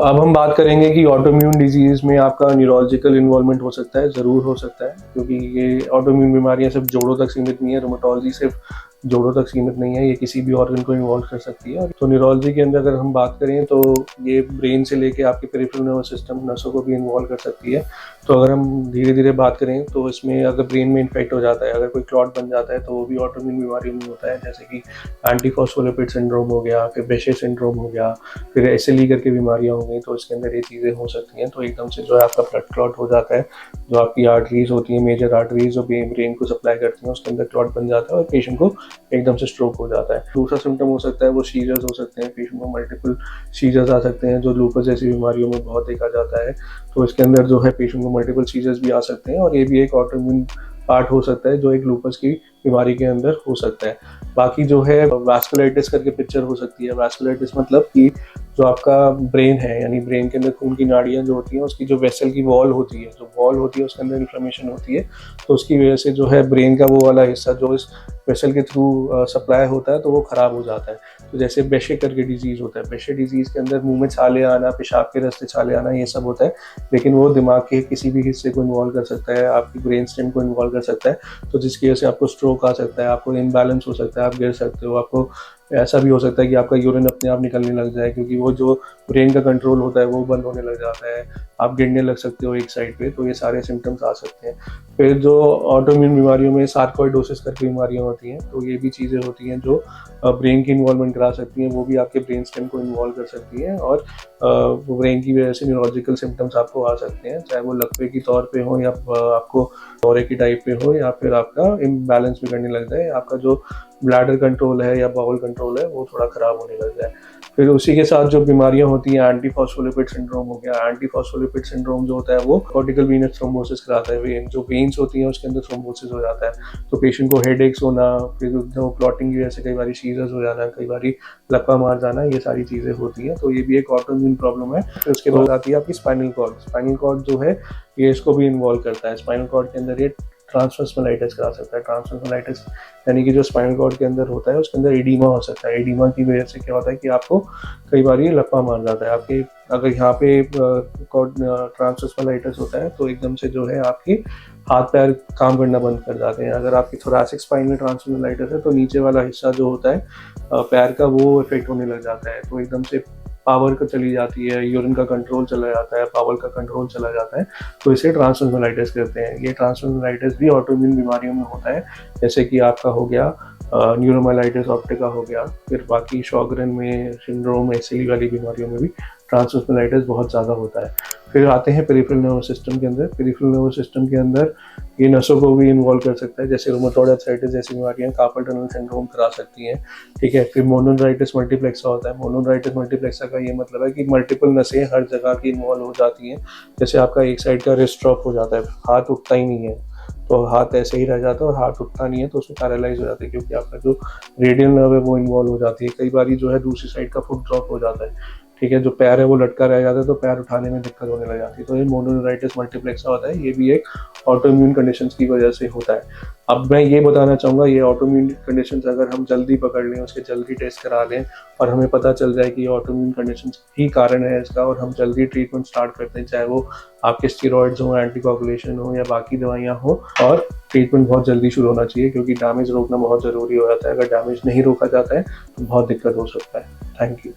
अब हम बात करेंगे कि ऑटोइम्यून डिजीज में आपका न्यूरोलॉजिकल इन्वॉल्वमेंट हो सकता है, ज़रूर हो सकता है, क्योंकि ये ऑटोइम्यून बीमारियां सिर्फ जोड़ों तक सीमित नहीं है। रोमेटोलॉजी सिर्फ जोड़ों तक सीमित नहीं है, ये किसी भी ऑर्गन को इन्वॉल्व कर सकती है। तो न्यूरोलॉजी के अंदर अगर हम बात करें तो ये ब्रेन से लेके आपके पेरिफेरल नर्वस सिस्टम, नसों को भी इन्वॉल्व कर सकती है। तो अगर हम धीरे धीरे बात करें तो इसमें अगर ब्रेन में इन्फेक्ट हो जाता है, अगर कोई क्लॉट बन जाता है, तो वो भी ऑटोइम्यून बीमारियों में होता है, जैसे कि एंटीफॉस्फोलिपिड सिंड्रोम हो गया, फिर बेशे सिंड्रोम हो गया, फिर एसएलई करके बीमारियां हो गई। तो इसके अंदर ये चीज़ें हो सकती हैं। तो एकदम से जो है आपका ब्लड क्लॉट हो जाता है, जो आपकी आर्टरीज होती हैं, मेजर आर्टरीज जो ब्रेन को सप्लाई करती हैं, उसके अंदर क्लॉट बन जाता है और पेशेंट को एकदम से स्ट्रोक हो जाता है। दूसरा सिम्टम हो सकता है वो सीजर्स हो सकते हैं, पेशेंट को मल्टीपल सीजर्स आ सकते हैं, जो लूपस जैसी बीमारियों में बहुत देखा जाता है। तो इसके अंदर जो है पेशेंट को मल्टीपल सीजर्स भी आ सकते हैं, और ये भी एक ऑटोइम्यून पार्ट हो सकता है जो एक लूपस की बीमारी के अंदर हो सकता है। बाकी जो है वैस्कुलाइटिस करके पिक्चर हो सकती है। वैस्कुलाइटिस मतलब कि जो आपका ब्रेन है, यानी ब्रेन के अंदर खून की नाड़ियाँ जो होती हैं, उसकी जो वेसल की वॉल होती है, जो वॉल होती है उसके अंदर इन्फ्लेमेशन होती है। तो उसकी वजह से जो है ब्रेन का वो वाला हिस्सा जो इस वेसल के थ्रू सप्लाई होता है, तो वो ख़राब हो जाता है। तो जैसे बेशे करके डिजीज़ होता है, बेशे डिजीज़ के अंदर मुंह में छाले आना, पेशाब के रास्ते छाले आना, ये सब होता है। लेकिन वो दिमाग के किसी भी हिस्से को इन्वॉल्व कर सकता है, आपकी ब्रेन स्टेम को इन्वॉल्व कर सकता है। तो जिसकी वजह से आपको स्ट्रोक आ सकता है, आपको इम्बैलेंस हो सकता है, आप गिर सकते हो, आपको ऐसा भी हो सकता है कि आपका यूरिन अपने आप निकलने लग जाए, क्योंकि वो जो ब्रेन का कंट्रोल होता है वो बंद होने लग जाता है। आप गिरने लग सकते हो एक साइड पे। तो ये सारे सिम्टम्स आ सकते हैं। फिर जो ऑटोइम्यून बीमारियों में सार्कोइडोसिस करके बीमारियां होती हैं, तो ये भी चीज़ें होती हैं जो ब्रेन की इन्वॉल्वमेंट करा सकती हैं, वो भी आपके ब्रेन स्टेम को इन्वॉल्व कर सकती हैं, और वो ब्रेन की वजह से न्यूरोलॉजिकल सिम्टम्स आपको आ सकते हैं, चाहे वो लकवे के तौर पे हो, या आपको दौरे की टाइप पे हो, या फिर आपका इम्बैलेंस भी करने लग जाए, आपका जो ब्लैडर कंट्रोल है या बाउल कंट्रोल है वो थोड़ा ख़राब होने लग जाए। फिर उसी के साथ जो बीमारियां होती हैं, एंटीफॉस्फोलिपिड सिंड्रोम हो गया। एंटीफॉस्फोलिपिड सिंड्रोम जो होता है वो कॉर्टिकल वीनस थ्रोम्बोसिस कराता है। जो वेन्स होती हैं उसके अंदर थ्रोम्बोसिस हो जाता है, तो पेशेंट को हेडेक्स होना, फिर जो क्लॉटिंग की वजह से कई बार सीजर्स हो जाना, कई बार लकवा मार जाना, ये सारी चीज़ें होती हैं। तो ये भी एक ऑटोइम्यून प्रॉब्लम है। फिर उसके बाद आती है आपकी स्पाइनल कॉर्ड। स्पाइनल कॉर्ड जो है ये इसको भी इन्वॉल्व करता है। स्पाइनल कॉर्ड के अंदर ये ट्रांसवर्स मेलाइटिस करा सकता है। ट्रांसवर्स मेलाइटिस यानी कि जो स्पाइनल कॉर्ड के अंदर होता है उसके अंदर एडिमा हो सकता है। एडिमा की वजह से क्या होता है कि आपको कई बार ये लकवा मार जाता है। आपके अगर यहाँ पे ट्रांसवर्स मेलाइटिस होता है तो एकदम से जो है आपके हाथ पैर काम करना बंद कर जाते हैं। अगर आपकी थोरैसिक स्पाइन में ट्रांसवर्स मेलाइटिस है तो नीचे वाला हिस्सा जो होता है पैर का, वो इफेक्ट होने लग जाता है। तो एकदम से पावर का चली जाती है, यूरिन का कंट्रोल चला जाता है, पावर का कंट्रोल चला जाता है। तो इसे ट्रांसवर्स मेलाइटिस कहते हैं। ये ट्रांसवर्स मेलाइटिस भी ऑटोइम्यून बीमारियों में होता है, जैसे कि आपका हो गया न्यूरोमाइलाइटिस ऑप्टिका हो गया। फिर बाकी शॉगरेन में सिंड्रोम, एसएलई वाली बीमारियों में भी ट्रांसवर्स मेलाइटिस बहुत ज़्यादा होता है। फिर आते हैं पेरिफेरल नर्वस सिस्टम के अंदर। पेरिफेरल नर्वस सिस्टम के अंदर ये नसों को भी इन्वॉल्व कर सकता है, जैसे रूमेटॉइड आर्थराइटिस जैसी बीमारियां कार्पल टनल सिंड्रोम करा सकती हैं। ठीक है। फिर मोनोनेराइटिस मल्टीप्लेक्सा होता है। मोनोनेराइटिस मल्टीप्लेक्सा का ये मतलब है कि मल्टीपल नसें हर जगह की इन्वॉल्व हो जाती हैं। जैसे आपका एक साइड का रिस्ट ड्रॉप हो जाता है, हाथ उठता ही नहीं है, तो हाथ ऐसे ही रह जाता है, और हाथ उठता नहीं है तो उसमें पैरालाइज हो जाता है, क्योंकि आपका जो रेडियल नर्व है वो इन्वॉल्व हो जाती है। कई बार जो है दूसरी साइड का फुट ड्रॉप हो जाता है। ठीक है। जो पैर है वो लटका रह जाता है, तो पैर उठाने में दिक्कत होने लग जाती है। तो ये मोनोनेराइटिस मल्टीप्लेक्सा होता है। ये भी एक ऑटोइम्यून कंडीशंस की वजह से होता है। अब मैं ये बताना चाहूँगा, ये ऑटोइम्यून कंडीशंस अगर हम जल्दी पकड़ लें, उसके जल्दी टेस्ट करा लें, और हमें पता चल जाए कि ये ऑटोइम्यून कंडीशंस ही कारण है इसका, और हम जल्दी ट्रीटमेंट स्टार्ट करते हैं, चाहे वो आपके स्टेरॉइड्स हो, एंटीकोगुलेशन हो, या बाकी दवाइयाँ हो, और ट्रीटमेंट बहुत जल्दी शुरू होना चाहिए, क्योंकि डैमेज रोकना बहुत ज़रूरी हो जाता है। अगर डैमेज नहीं रोका जाता है तो बहुत दिक्कत हो सकता है। Thank you.